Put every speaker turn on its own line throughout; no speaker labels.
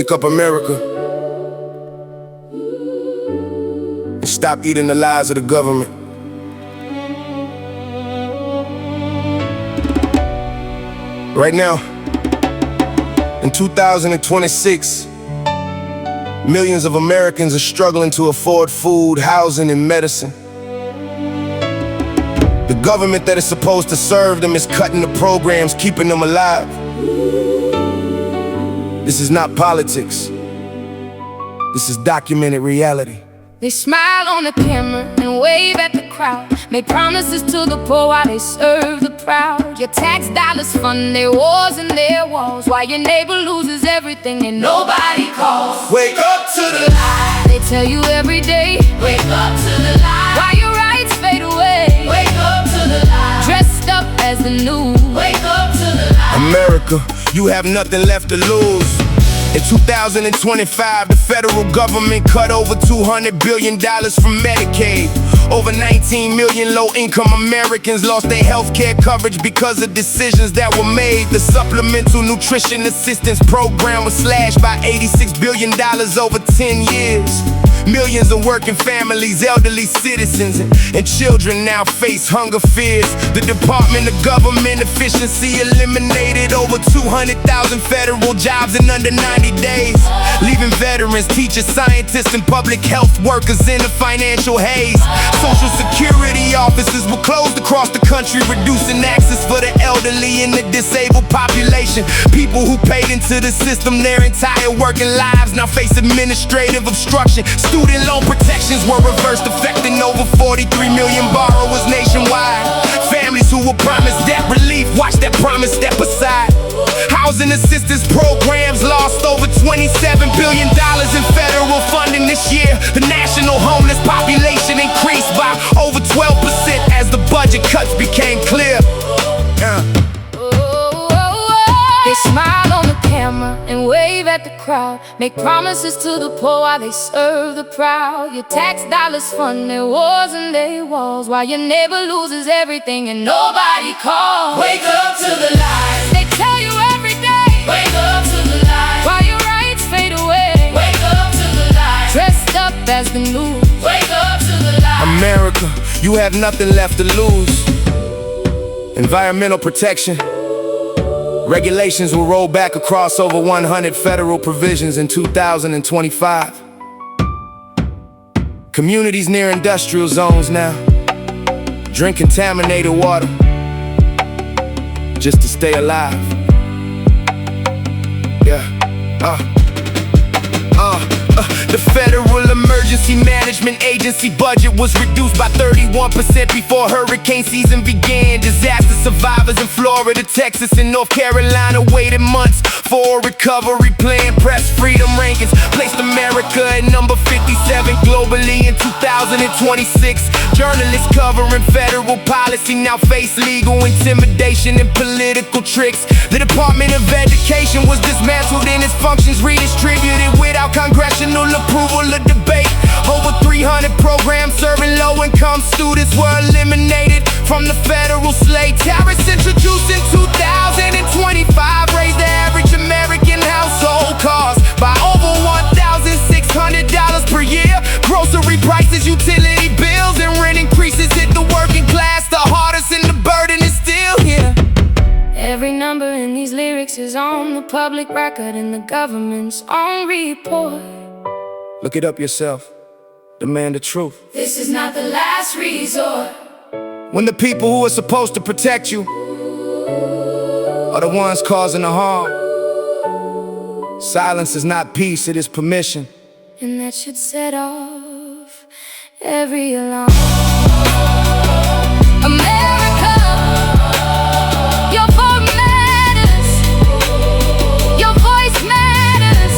Wake up, America, and stop eating the lies of the government. Right now, in 2026, millions of Americans are struggling to afford food, housing, and medicine. The government that is supposed to serve them is cutting the programs, keeping them alive. This is not politics. This is documented reality.
They smile on the camera and wave at the crowd, make promises to the poor while they serve the proud. Your tax dollars fund their wars and their walls, while your neighbor loses everything and nobody calls.
Wake up to the lie.
They tell you every day,
Wake up to the lie.
while your rights fade away.
Wake up to the lie.
Dressed up as the news.
Wake up to the lie. America, you have nothing left to lose. In 2025, the federal government cut over $200 billion from Medicaid. Over 19 million low-income Americans lost their health care coverage because of decisions that were made. The Supplemental Nutrition Assistance Program was slashed by $86 billion over 10 years. Millions of working families, elderly citizens, and children now face hunger fears. The Department of Government Efficiency eliminated over 200,000 federal jobs in under 90 days, leaving veterans, teachers, scientists, and public health workers in a financial haze. Social Security offices were closed across the country, reducing access for the elderly and the disabled population. People who paid into the system their entire working lives now face administrative obstruction. Student loan protections were reversed, affecting over 43 million borrowers nationwide. Families who were promised debt relief watched that promise step aside. Housing assistance programs lost over $27 billion in federal funding this year. The national homeless population increased by over 12% as the budget cuts became clear.
They smile on the camera and wave at the crowd, make promises to the poor while they serve the proud. Your tax dollars fund their wars and their walls, while your neighbor loses everything and nobody calls.
Wake up to the lies.
They tell you every day,
Wake up to the lies.
while your rights fade away.
Wake up to the lies.
Dressed up as the news.
Wake up to the lies. America, you have nothing left to lose. Environmental protection. Regulations will roll back across over 100 federal provisions in 2025. Communities near industrial zones now drink contaminated water just to stay alive. The Federal Emergency Management Agency budget was reduced by 31% before hurricane season began. Disaster survivors in Florida, Texas, and North Carolina waited months for a recovery plan. Press freedom rankings placed America at number 57 globally in 2026. Journalists covering federal policy now face legal intimidation and political tricks. The Department of Education was dismantled and its functions redistributed without congressional approval or debate. Over 300 programs serving low-income students were eliminated from the federal slate. Tariffs introduced in 2025 raised the average American household cost by over $1,600 per year. Grocery prices, utility bills, and rent increases hit the working class the hardest, and the burden is still here.
Every number in these lyrics is on the public record in the government's own report.
Look it up yourself. Demand the truth.
This is not the last resort.
When the people who are supposed to protect you are the ones causing the harm. Silence is not peace, it is permission.
And that should set off every alarm. America, your vote matters. Your voice matters.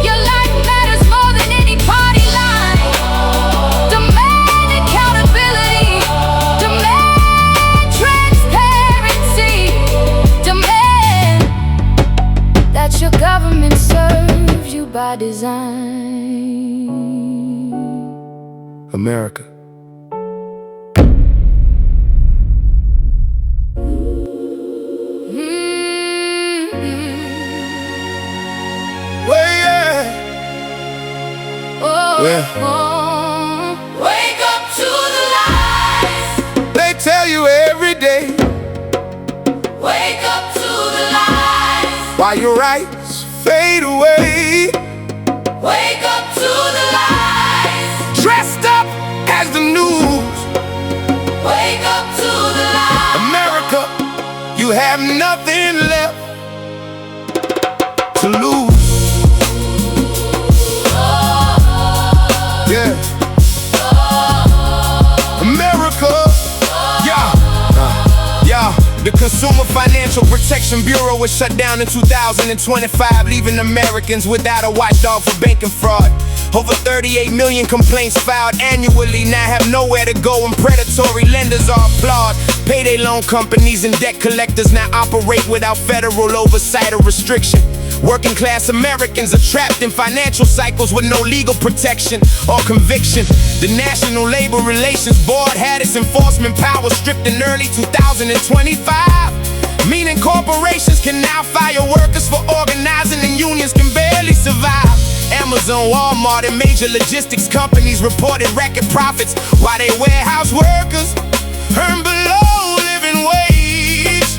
Your life matters more than any party line. Demand accountability. Demand transparency. Demand that your government serves you by design.
America. Way Yeah.
Wake up to the lies.
They tell you every day.
Wake up to the lies.
While your rights fade away.
Wake up to the lies.
Dressed up as the news.
Wake up to the lies.
America, you have nothing left to lose. Yeah. America. Yeah. The Consumer Financial Protection Bureau was shut down in 2025, leaving Americans without a watchdog for banking fraud. Over 38 million complaints filed annually now have nowhere to go, and predatory lenders are applaud. Payday loan companies and debt collectors now operate without federal oversight or restriction. Working class Americans are trapped in financial cycles with no legal protection or conviction. The National Labor Relations Board had its enforcement power stripped in early 2025, meaning corporations can now fire workers for organizing and unions can barely survive. Amazon, Walmart, and major logistics companies reported record profits while their warehouse workers earn below living wage.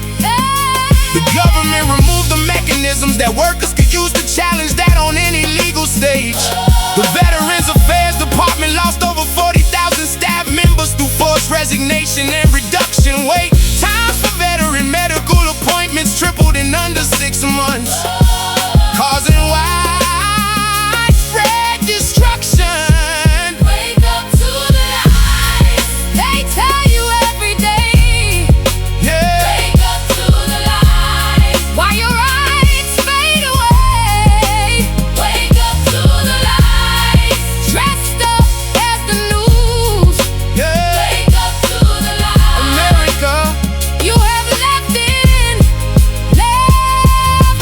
The government removed the mechanisms that workers could use to challenge that on any legal stage. The Veterans Affairs Department lost over 40,000 staff members through forced resignation and reduction. Wait times for veteran medical appointments tripled in under 6 months, causing widespread destruction.
Wake up to the lies. They tell you every day.
Yeah.
Wake up to the lies. While your rights fade away. Wake up to the lies. Dressed up as the news.
Yeah.
Wake up to the lies.
America.
You have left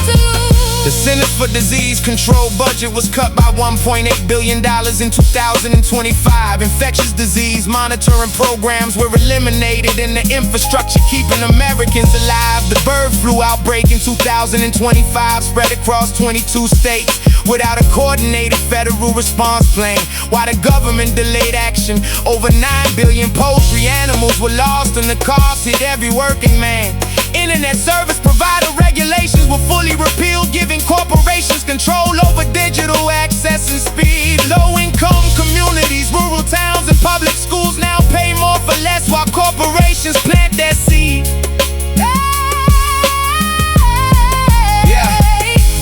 to lose.
The Centers for Disease Control budget was cut by $1.8 billion in 2025. Infectious disease monitoring programs were eliminated, and the infrastructure keeping Americans alive. The bird flu outbreak in 2025 spread across 22 states without a coordinated federal response plan. While the government delayed action, over 9 billion poultry animals were lost, and the cost hit every working man. Internet service provider regulations were fully repealed, giving corporations control over digital access and speed. Low-income communities, rural towns, and public schools now pay more for less while corporations plant their seed.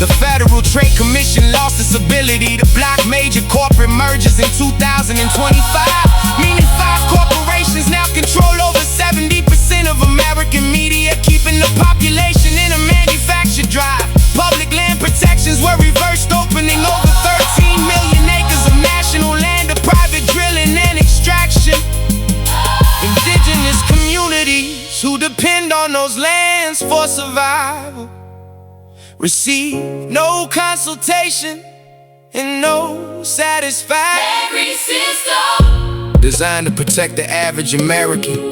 The Federal Trade Commission lost its ability to block major corporate mergers in 2025, meaning 5 corporations now control over 70% of American media, keeping the population in a manufactured drive. Public land protections were reversed, opening over 13 million acres of national land to private drilling and extraction. Indigenous communities who depend on those lands for survival receive no consultation and no satisfaction.
Every system
designed to protect the average American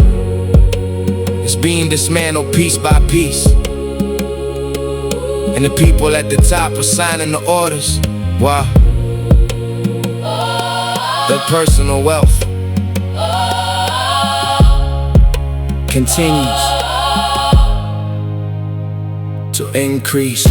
is being dismantled piece by piece, and the people at the top are signing the orders while their personal wealth continues to increase.